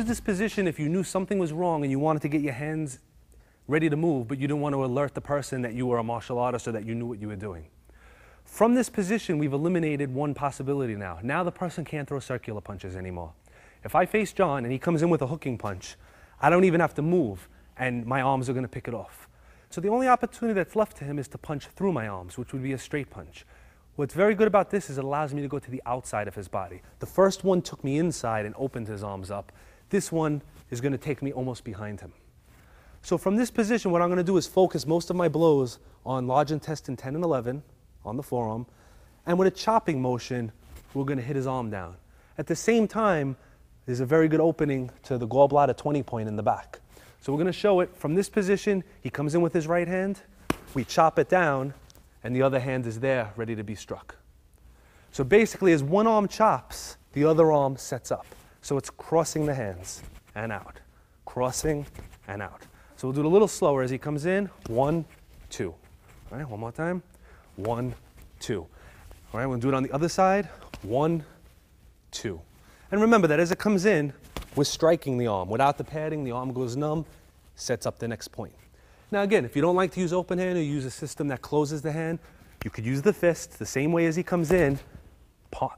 This position if you knew something was wrong and you wanted to get your hands ready to move, but you didn't want to alert the person that you were a martial artist or that you knew what you were doing. From this position, we've eliminated one possibility now. Now the person can't throw circular punches anymore. If I face John and he comes in with a hooking punch, I don't even have to move and my arms are going to pick it off. So the only opportunity that's left to him is to punch through my arms, which would be a straight punch. What's very good about this is it allows me to go to the outside of his body. The first one took me inside and opened his arms up. This one is going to take me almost behind him. So from this position, what I'm going to do is focus most of my blows on large intestine 10 and 11 on the forearm, and with a chopping motion, we're going to hit his arm down. At the same time, there's a very good opening to the gallbladder 20 point in the back. So we're going to show it from this position. He comes in with his right hand, we chop it down, and the other hand is there ready to be struck. So basically, as one arm chops, the other arm sets up. So it's crossing the hands and out, crossing and out. So we'll do it a little slower as he comes in. 1, 2. All right, one more time. 1, 2. All right, we'll do it on the other side. 1, 2. And remember that as it comes in, we're striking the arm. Without the padding, the arm goes numb, sets up the next point. Now again, if you don't like to use open hand or use a system that closes the hand, you could use the fist the same way as he comes in,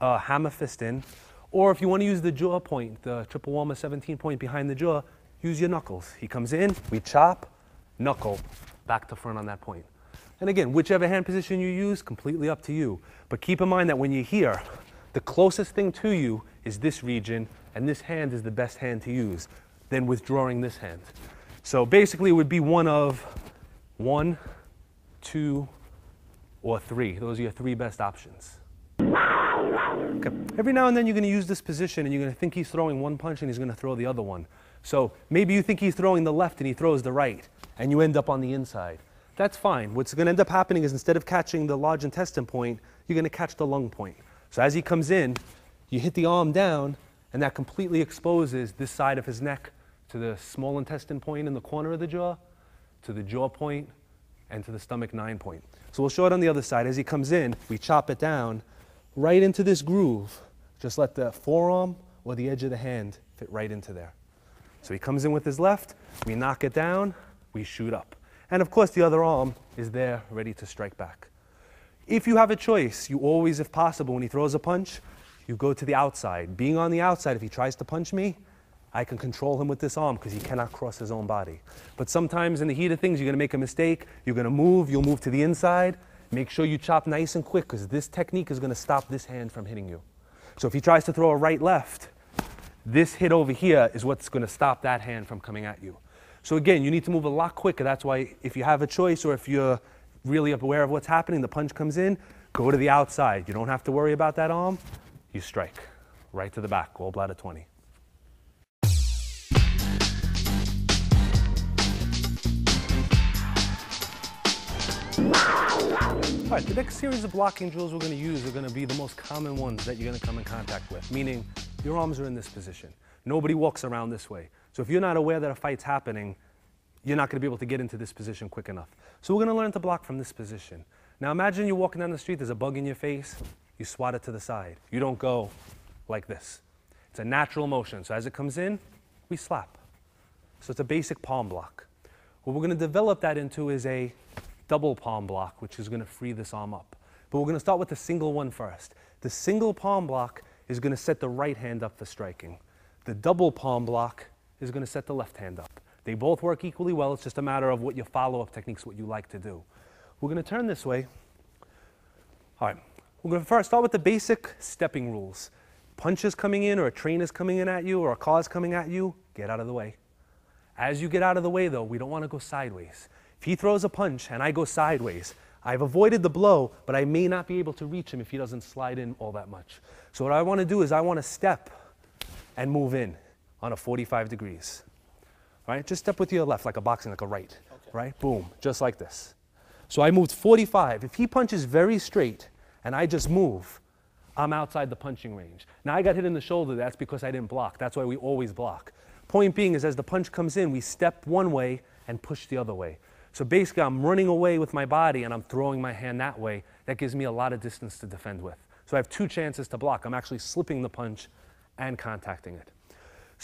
hammer fist in. Or if you want to use the jaw point, the triple warmer 17 point behind the jaw, use your knuckles. He comes in, we chop, knuckle, back to front on that point. And again, whichever hand position you use, completely up to you. But keep in mind that when you're here, the closest thing to you is this region, and this hand is the best hand to use, then withdrawing this hand. So basically it would be one of 1, 2, or 3. Those are your 3 best options. Okay. Every now and then you're going to use this position and you're going to think he's throwing one punch and he's going to throw the other one. So maybe you think he's throwing the left and he throws the right, and you end up on the inside. That's fine. What's going to end up happening is instead of catching the large intestine point, you're going to catch the lung point. So as he comes in, you hit the arm down, and that completely exposes this side of his neck to the small intestine point in the corner of the jaw, to the jaw point, and to the stomach 9 point. So we'll show it on the other side. As he comes in, we chop it down right into this groove. Just let the forearm or the edge of the hand fit right into there. So he comes in with his left, we knock it down, we shoot up. And of course the other arm is there ready to strike back. If you have a choice, you always, if possible, when he throws a punch, you go to the outside. Being on the outside, if he tries to punch me, I can control him with this arm because he cannot cross his own body. But sometimes in the heat of things, you're going to make a mistake. You're going to move. You'll move to the inside. Make sure you chop nice and quick because this technique is going to stop this hand from hitting you. So if he tries to throw a right-left, this hit over here is what's going to stop that hand from coming at you. So again, you need to move a lot quicker. That's why if you have a choice or if you're really aware of what's happening, the punch comes in, go to the outside. You don't have to worry about that arm. You strike right to the back, gallbladder 20. All right, the next series of blocking drills we're going to use are going to be the most common ones that you're going to come in contact with, meaning your arms are in this position. Nobody walks around this way. So if you're not aware that a fight's happening, you're not going to be able to get into this position quick enough. So we're going to learn to block from this position. Now imagine you're walking down the street, there's a bug in your face, you swat it to the side. You don't go like this. It's a natural motion. So as it comes in, we slap. So it's a basic palm block. What we're going to develop that into is a double palm block, which is going to free this arm up. But we're going to start with the single one first. The single palm block is going to set the right hand up for striking. The double palm block is going to set the left hand up. They both work equally well. It's just a matter of what your follow-up techniques, what you like to do. We're going to turn this way. All right. We're going to first start with the basic stepping rules. Punches coming in or a train is coming in at you or a car is coming at you, get out of the way. As you get out of the way, though, we don't want to go sideways. If he throws a punch and I go sideways, I've avoided the blow, but I may not be able to reach him if he doesn't slide in all that much. So what I want to do is I want to step and move in on a 45 degrees. All right, just step with your left like a boxing, like a right. Okay. Right, boom, just like this. So I moved 45. If he punches very straight and I just move, I'm outside the punching range. Now I got hit in the shoulder, that's because I didn't block. That's why we always block. Point being is as the punch comes in, we step one way and push the other way. So basically I'm running away with my body and I'm throwing my hand that way. That gives me a lot of distance to defend with. So I have two chances to block. I'm actually slipping the punch and contacting it.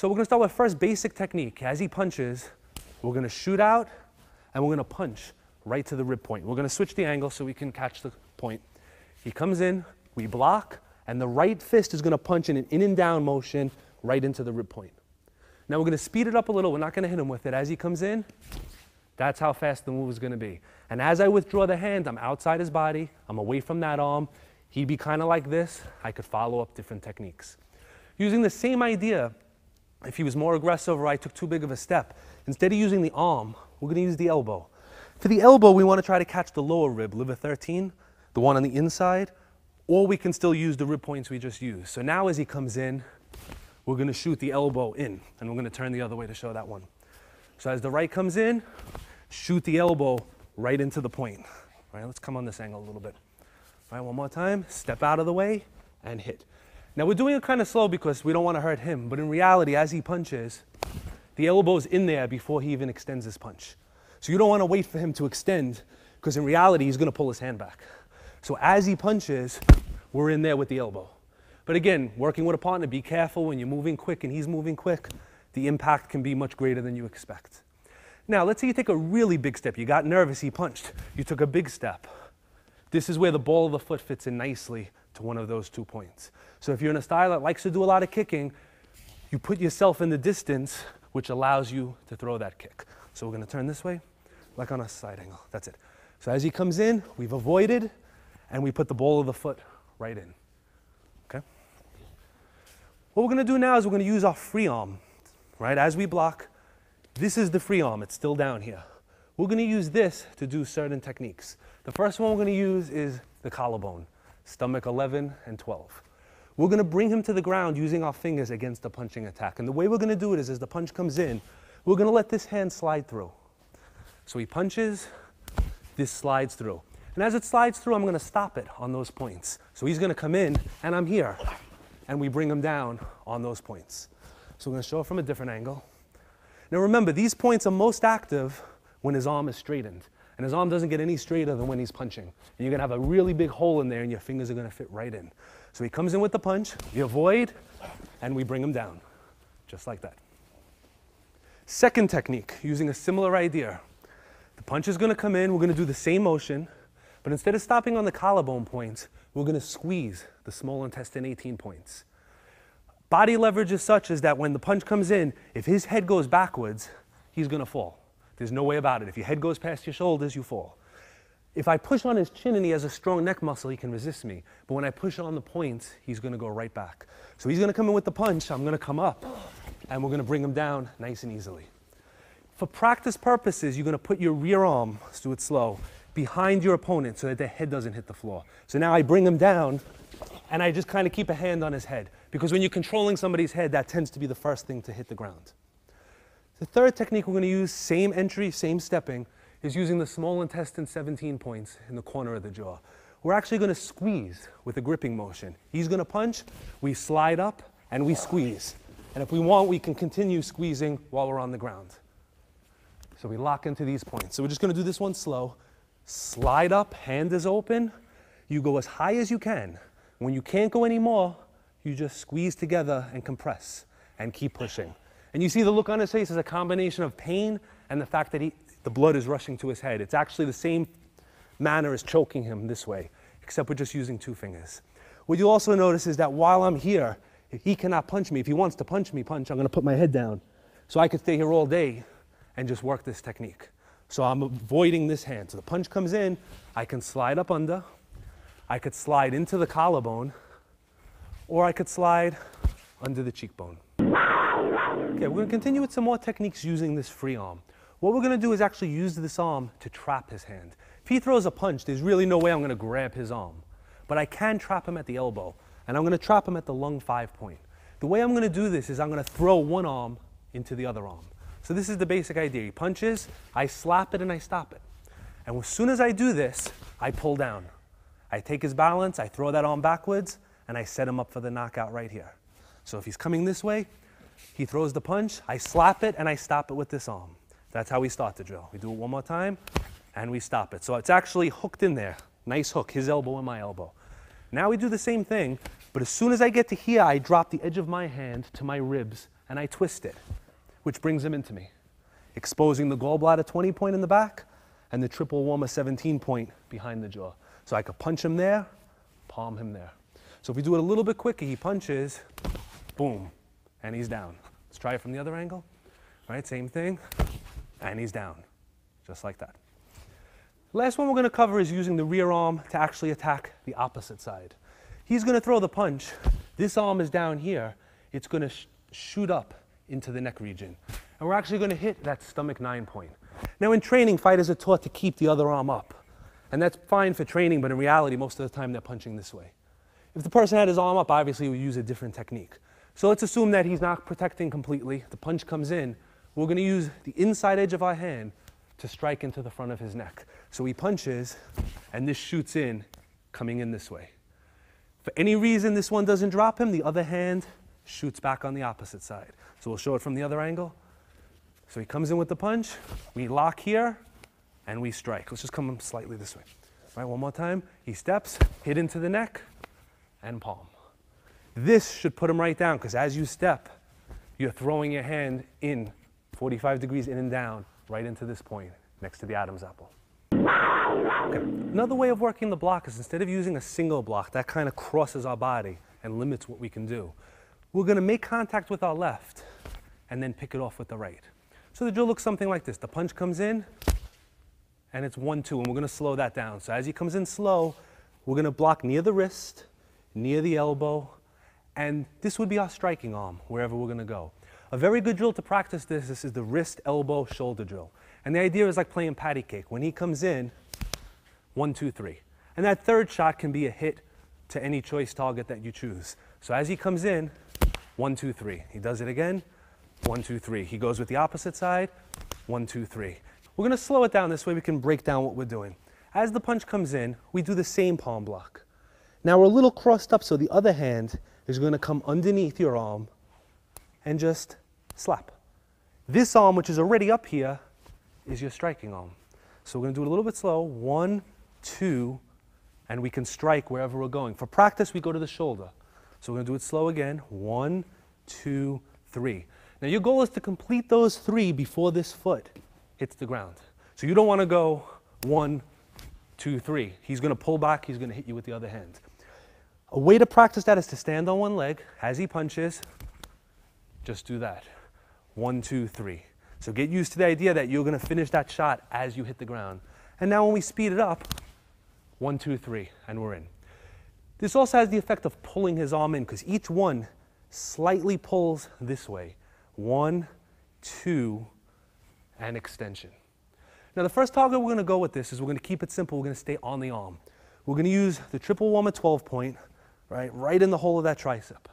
So we're going to start with first basic technique. As he punches, we're going to shoot out and we're going to punch right to the rib point. We're going to switch the angle so we can catch the point. He comes in, we block, and the right fist is going to punch in an in and down motion right into the rib point. Now we're going to speed it up a little. We're not going to hit him with it. As he comes in, that's how fast the move is going to be. And as I withdraw the hand, I'm outside his body. I'm away from that arm. He'd be kind of like this. I could follow up different techniques. Using the same idea, if he was more aggressive or I took too big of a step, instead of using the arm, we're going to use the elbow. For the elbow, we want to try to catch the lower rib, liver 13, the one on the inside, or we can still use the rib points we just used. So now as he comes in, we're going to shoot the elbow in, and we're going to turn the other way to show that one. So as the right comes in, shoot the elbow right into the point. All right, let's come on this angle a little bit. All right, one more time, step out of the way and hit. Now we're doing it kind of slow because we don't want to hurt him, but in reality, as he punches, the elbow's in there before he even extends his punch. So you don't want to wait for him to extend because in reality, he's going to pull his hand back. So as he punches, we're in there with the elbow. But again, working with a partner, be careful when you're moving quick and he's moving quick, the impact can be much greater than you expect. Now, let's say you take a really big step. You got nervous, he punched. You took a big step. This is where the ball of the foot fits in nicely to one of those 2 points. So if you're in a style that likes to do a lot of kicking, you put yourself in the distance, which allows you to throw that kick. So we're going to turn this way, like on a side angle. That's it. So as he comes in, we've avoided, and we put the ball of the foot right in. Okay? What we're going to do now is we're going to use our free arm, right? As we block, this is the free arm. It's still down here. We're going to use this to do certain techniques. The first one we're going to use is the collarbone, stomach 11 and 12. We're going to bring him to the ground using our fingers against the punching attack. And the way we're going to do it is as the punch comes in, we're going to let this hand slide through. So he punches, this slides through. And as it slides through, I'm going to stop it on those points. So he's going to come in, and I'm here. And we bring him down on those points. So we're going to show it from a different angle. Now remember, these points are most active when his arm is straightened. And his arm doesn't get any straighter than when he's punching. And you're going to have a really big hole in there, and your fingers are going to fit right in. So he comes in with the punch, we avoid, and we bring him down, just like that. Second technique, using a similar idea. The punch is going to come in, we're going to do the same motion, but instead of stopping on the collarbone points, we're going to squeeze the small intestine 18 points. Body leverage is such as that when the punch comes in, if his head goes backwards, he's going to fall. There's no way about it. If your head goes past your shoulders, you fall. If I push on his chin and he has a strong neck muscle, he can resist me. But when I push on the points, he's going to go right back. So he's going to come in with the punch, I'm going to come up, and we're going to bring him down nice and easily. For practice purposes, you're going to put your rear arm, let's do it slow, behind your opponent so that the head doesn't hit the floor. So now I bring him down, and I just kind of keep a hand on his head. Because when you're controlling somebody's head, that tends to be the first thing to hit the ground. The third technique we're going to use, same entry, same stepping, is using the small intestine 17 points in the corner of the jaw. We're actually going to squeeze with a gripping motion. He's going to punch, we slide up, and we squeeze. And if we want, we can continue squeezing while we're on the ground. So we lock into these points. So we're just going to do this one slow. Slide up, hand is open. You go as high as you can. When you can't go anymore, you just squeeze together and compress and keep pushing. And you see the look on his face is a combination of pain and the fact that the blood is rushing to his head. It's actually the same manner as choking him this way, except we're just using 2 fingers. What you'll also notice is that while I'm here, if he cannot punch me, if he wants to punch me, I'm going to put my head down. So I could stay here all day and just work this technique. So I'm avoiding this hand. So the punch comes in, I can slide up under, I could slide into the collarbone, or I could slide under the cheekbone. Okay, we're going to continue with some more techniques using this free arm. What we're going to do is actually use this arm to trap his hand. If he throws a punch, there's really no way I'm going to grab his arm. But I can trap him at the elbow, and I'm going to trap him at the lung 5 point. The way I'm going to do this is I'm going to throw one arm into the other arm. So this is the basic idea. He punches, I slap it, and I stop it. And as soon as I do this, I pull down. I take his balance, I throw that arm backwards, and I set him up for the knockout right here. So if he's coming this way, he throws the punch, I slap it, and I stop it with this arm. That's how we start the drill. We do it one more time, and we stop it. So it's actually hooked in there. Nice hook, his elbow and my elbow. Now we do the same thing, but as soon as I get to here, I drop the edge of my hand to my ribs, and I twist it, which brings him into me, exposing the gallbladder 20 point in the back and the triple warmer 17 point behind the jaw. So I could punch him there, palm him there. So if we do it a little bit quicker, he punches, boom, and he's down. Let's try it from the other angle. Right, same thing, and he's down, just like that. Last one we're going to cover is using the rear arm to actually attack the opposite side. He's going to throw the punch. This arm is down here. It's going to shoot up into the neck region. And we're actually going to hit that stomach 9 point. Now in training, fighters are taught to keep the other arm up. And that's fine for training, but in reality, most of the time they're punching this way. If the person had his arm up, obviously we use a different technique. So let's assume that he's not protecting completely. The punch comes in. We're going to use the inside edge of our hand to strike into the front of his neck. So he punches, and this shoots in, coming in this way. For any reason this one doesn't drop him, the other hand shoots back on the opposite side. So we'll show it from the other angle. So he comes in with the punch, we lock here, and we strike. Let's just come slightly this way. All right, one more time. He steps, hit into the neck, and palm. This should put him right down, because as you step, you're throwing your hand in 45 degrees in and down, right into this point, next to the Adam's apple. Okay. Another way of working the block is instead of using a single block, that kind of crosses our body and limits what we can do. We're going to make contact with our left and then pick it off with the right. So the drill looks something like this. The punch comes in, and it's 1-2, and we're going to slow that down. So as he comes in slow, we're going to block near the wrist, near the elbow, and this would be our striking arm, wherever we're going to go. A very good drill to practice this is the wrist, elbow, shoulder drill. And the idea is like playing patty cake. When he comes in, 1, 2, 3. And that third shot can be a hit to any choice target that you choose. So as he comes in, 1, 2, 3. He does it again, 1, 2, 3. He goes with the opposite side, 1, 2, 3. We're going to slow it down this way we can break down what we're doing. As the punch comes in, we do the same palm block. Now we're a little crossed up, so the other hand is going to come underneath your arm and just slap. This arm, which is already up here, is your striking arm. So we're going to do it a little bit slow. 1, 2, and we can strike wherever we're going. For practice, we go to the shoulder. So we're going to do it slow again. 1, 2, 3. Now your goal is to complete those 3 before this foot hits the ground. So you don't want to go 1, 2, 3. He's going to pull back. He's going to hit you with the other hand. A way to practice that is to stand on one leg. As he punches, just do that. 1, 2, 3. So get used to the idea that you're going to finish that shot as you hit the ground. And now when we speed it up, 1, 2, 3, and we're in. This also has the effect of pulling his arm in, because each one slightly pulls this way. 1, 2, and extension. Now the first target we're going to go with this is we're going to keep it simple. We're going to stay on the arm. We're going to use the triple warmer 12 point, right in the hole of that tricep.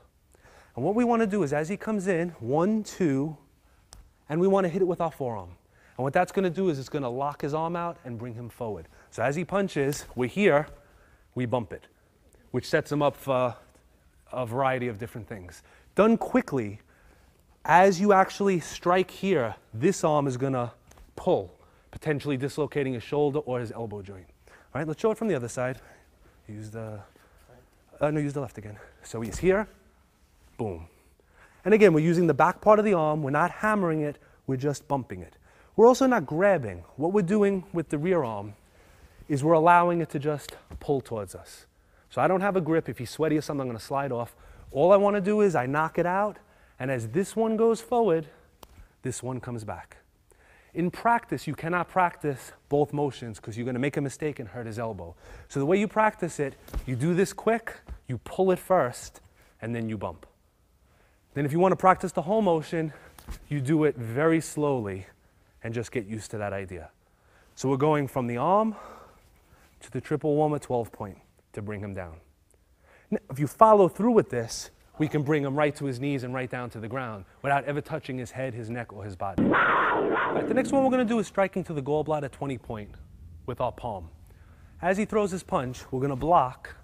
And what we want to do is as he comes in, 1, 2, and we want to hit it with our forearm. And what that's going to do is it's going to lock his arm out and bring him forward. So as he punches, we're here, we bump it, which sets him up for a variety of different things. Done quickly, as you actually strike here, this arm is going to pull, potentially dislocating his shoulder or his elbow joint. All right, let's show it from the other side. Use the left again. So he's here, boom. And again, we're using the back part of the arm. We're not hammering it, we're just bumping it. We're also not grabbing. What we're doing with the rear arm is we're allowing it to just pull towards us. So I don't have a grip. If he's sweaty or something, I'm going to slide off. All I want to do is I knock it out, and as this one goes forward, this one comes back. In practice, you cannot practice both motions because you're going to make a mistake and hurt his elbow. So the way you practice it, you do this quick, you pull it first, and then you bump. Then if you want to practice the whole motion, you do it very slowly and just get used to that idea. So we're going from the arm to the triple warmer 12 point to bring him down. Now, if you follow through with this, we can bring him right to his knees and right down to the ground without ever touching his head, his neck, or his body. Right, the next one we're going to do is striking to the gallbladder 20 point with our palm. As he throws his punch, we're going to block,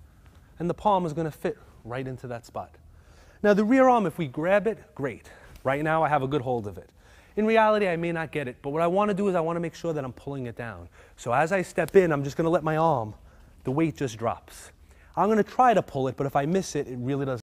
and the palm is going to fit right into that spot. Now the rear arm, if we grab it, great. Right now I have a good hold of it. In reality, I may not get it, but what I want to do is I want to make sure that I'm pulling it down. So as I step in, I'm just going to let my arm, the weight just drops. I'm going to try to pull it, but if I miss it, it really doesn't.